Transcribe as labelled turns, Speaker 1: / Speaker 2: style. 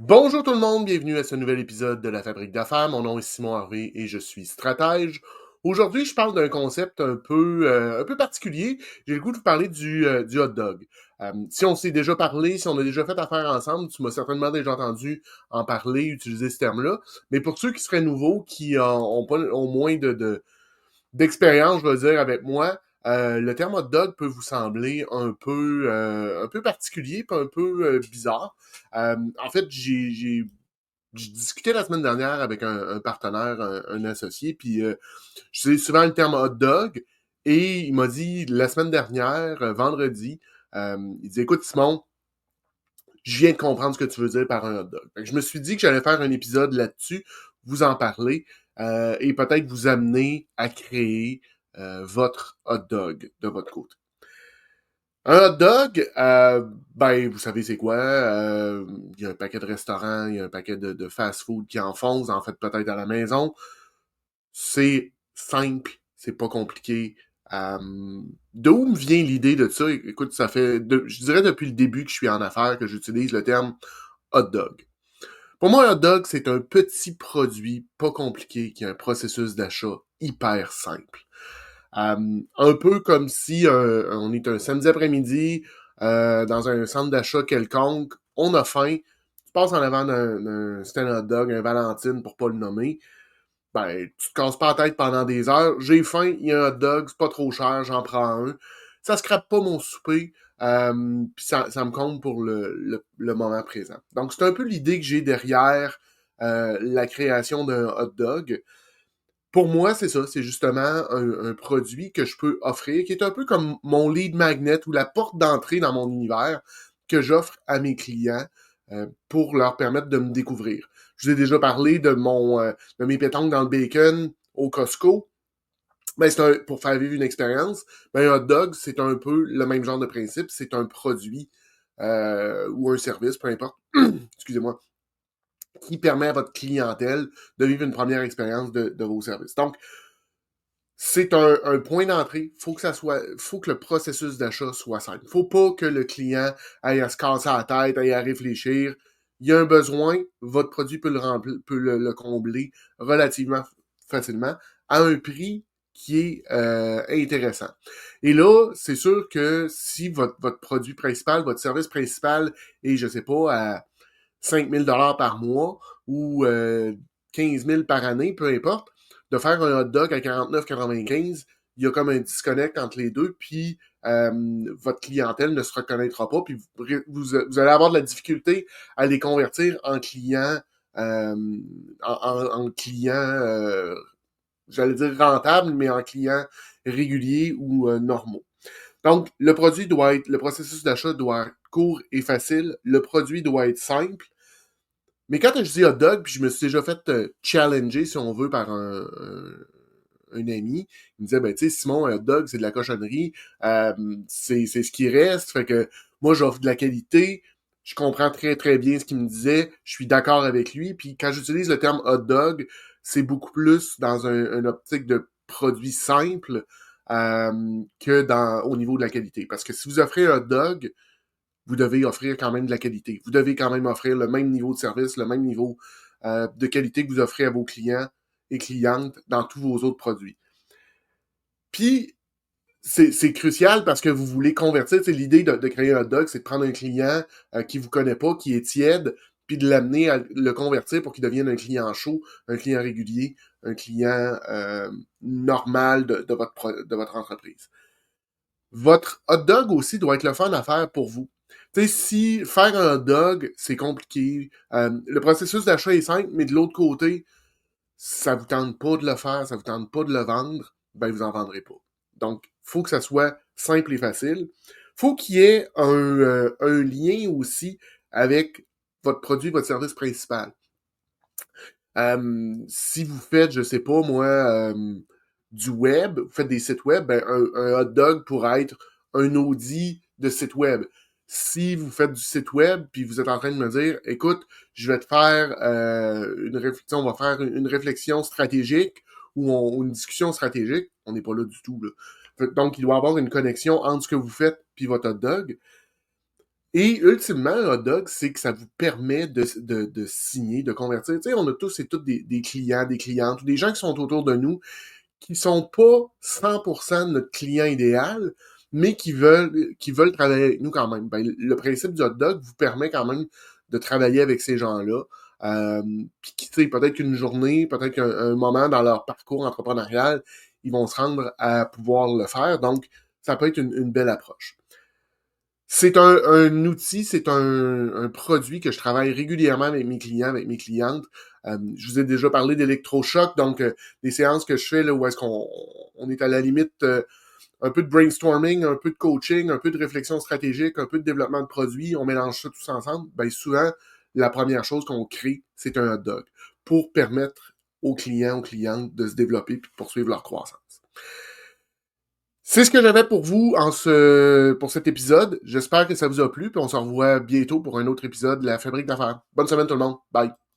Speaker 1: Bonjour tout le monde, bienvenue à ce nouvel épisode de La Fabrique d'affaires. Mon nom est Simon Harvey et je suis stratège. Aujourd'hui, je parle d'un concept un peu particulier. J'ai le goût de vous parler du hot dog. Si on s'est déjà parlé, si on a déjà fait affaire ensemble, tu m'as certainement déjà entendu en parler, utiliser ce terme-là. Mais pour ceux qui seraient nouveaux, qui ont moins d'expérience, je veux dire, avec moi, le terme hot dog peut vous sembler un peu particulier, puis un peu bizarre. En fait, j'ai discuté la semaine dernière avec un partenaire, un associé, puis j'utilise souvent le terme hot dog, et il m'a dit la semaine dernière, vendredi, il dit écoute Simon, je viens de comprendre ce que tu veux dire par un hot dog. Fait que je me suis dit que j'allais faire un épisode là-dessus, vous en parler, et peut-être vous amener à créer votre hot dog de votre côté. Un hot dog, ben, vous savez c'est quoi? Il y a un paquet de restaurants, il y a un paquet de fast-food qui en font, vous en faites peut-être à la maison. C'est simple, c'est pas compliqué. D'où me vient l'idée de ça? Écoute, je dirais depuis le début que je suis en affaires que j'utilise le terme hot dog. Pour moi, un hot dog, c'est un petit produit pas compliqué qui a un processus d'achat hyper simple. Un peu comme si on est un samedi après-midi dans un centre d'achat quelconque, on a faim, tu passes en avant d'un stand hot dog, un Valentine pour pas le nommer, ben, tu te casses pas la tête pendant des heures, j'ai faim, il y a un hot dog, c'est pas trop cher, j'en prends un. Ça scrape pas mon souper, puis ça me compte pour le moment présent. Donc, c'est un peu l'idée que j'ai derrière la création d'un hot dog. Pour moi, c'est ça, c'est justement un produit que je peux offrir, qui est un peu comme mon lead magnet ou la porte d'entrée dans mon univers que j'offre à mes clients pour leur permettre de me découvrir. Je vous ai déjà parlé de mes pétanques dans le bacon au Costco. Ben, pour faire vivre une expérience. Ben, un hot dog, c'est un peu le même genre de principe. C'est un produit ou un service, peu importe. Excusez-moi, qui permet à votre clientèle de vivre une première expérience de vos services. Donc, c'est un point d'entrée. Faut que le processus d'achat soit simple. Faut pas que le client aille à se casser la tête, aille à réfléchir. Il y a un besoin, votre produit peut le combler relativement facilement à un prix qui est intéressant. Et là, c'est sûr que si votre produit principal, votre service principal est, je sais pas, à 5 000 par mois ou 15 000 par année, peu importe, de faire un hot dog à 49,95, il y a comme un disconnect entre les deux, puis votre clientèle ne se reconnaîtra pas, puis vous allez avoir de la difficulté à les convertir en clients, en clients, j'allais dire rentables, mais en clients réguliers ou normaux. Donc, le processus d'achat doit être court et facile, le produit doit être simple, mais quand je dis hot dog, puis je me suis déjà fait challenger, si on veut, par un ami, il me disait, ben, tu sais, Simon, un hot dog, c'est de la cochonnerie, euh, c'est ce qui reste, fait que moi, j'offre de la qualité, je comprends très, très bien ce qu'il me disait, je suis d'accord avec lui, puis quand j'utilise le terme hot dog, c'est beaucoup plus dans une optique de produit simple au niveau de la qualité. Parce que si vous offrez un hot dog, vous devez offrir quand même de la qualité. Vous devez quand même offrir le même niveau de service, le même niveau de qualité que vous offrez à vos clients et clientes dans tous vos autres produits. Puis, c'est crucial parce que vous voulez convertir. L'idée de créer un hot dog, c'est de prendre un client qui vous connaît pas, qui est tiède, puis de l'amener à le convertir pour qu'il devienne un client chaud, un client régulier, un client normal de votre entreprise. Votre hot dog aussi doit être le fun à faire pour vous. Tu sais, si faire un hot dog, c'est compliqué, le processus d'achat est simple, mais de l'autre côté, ça vous tente pas de le faire, ça vous tente pas de le vendre, ben vous en vendrez pas. Donc, faut que ça soit simple et facile. Faut qu'il y ait un lien aussi avec votre produit, votre service principal. Si vous faites, je sais pas moi, du web, vous faites des sites web, ben un hot dog pourrait être un Audi de site web. Si vous faites du site web, puis vous êtes en train de me dire, écoute, je vais te faire une réflexion, on va faire une réflexion stratégique ou une discussion stratégique, on n'est pas là du tout, là. Donc, il doit y avoir une connexion entre ce que vous faites puis votre hot dog. Et ultimement, un hot dog, c'est que ça vous permet de signer, de convertir. Tu sais, on a tous et toutes des clients, des clientes, ou des gens qui sont autour de nous qui sont pas 100% de notre client idéal, mais qui veulent travailler avec nous quand même. Ben, le principe du hot dog vous permet quand même de travailler avec ces gens-là. Euh, Puis, tu sais, peut-être qu'une journée, peut-être qu'un moment dans leur parcours entrepreneurial, ils vont se rendre à pouvoir le faire. Donc, ça peut être une belle approche. C'est un outil, c'est un produit que je travaille régulièrement avec mes clients, avec mes clientes. Je vous ai déjà parlé d'électrochoc, donc des séances que je fais là où est-ce qu'on on est à la limite un peu de brainstorming, un peu de coaching, un peu de réflexion stratégique, un peu de développement de produits, on mélange ça tous ensemble. Ben souvent, la première chose qu'on crée, c'est un hot dog pour permettre aux clients, aux clientes de se développer puis de poursuivre leur croissance. C'est ce que j'avais pour vous pour cet épisode. J'espère que ça vous a plu, puis on se revoit bientôt pour un autre épisode de La Fabrique d'affaires. Bonne semaine tout le monde. Bye.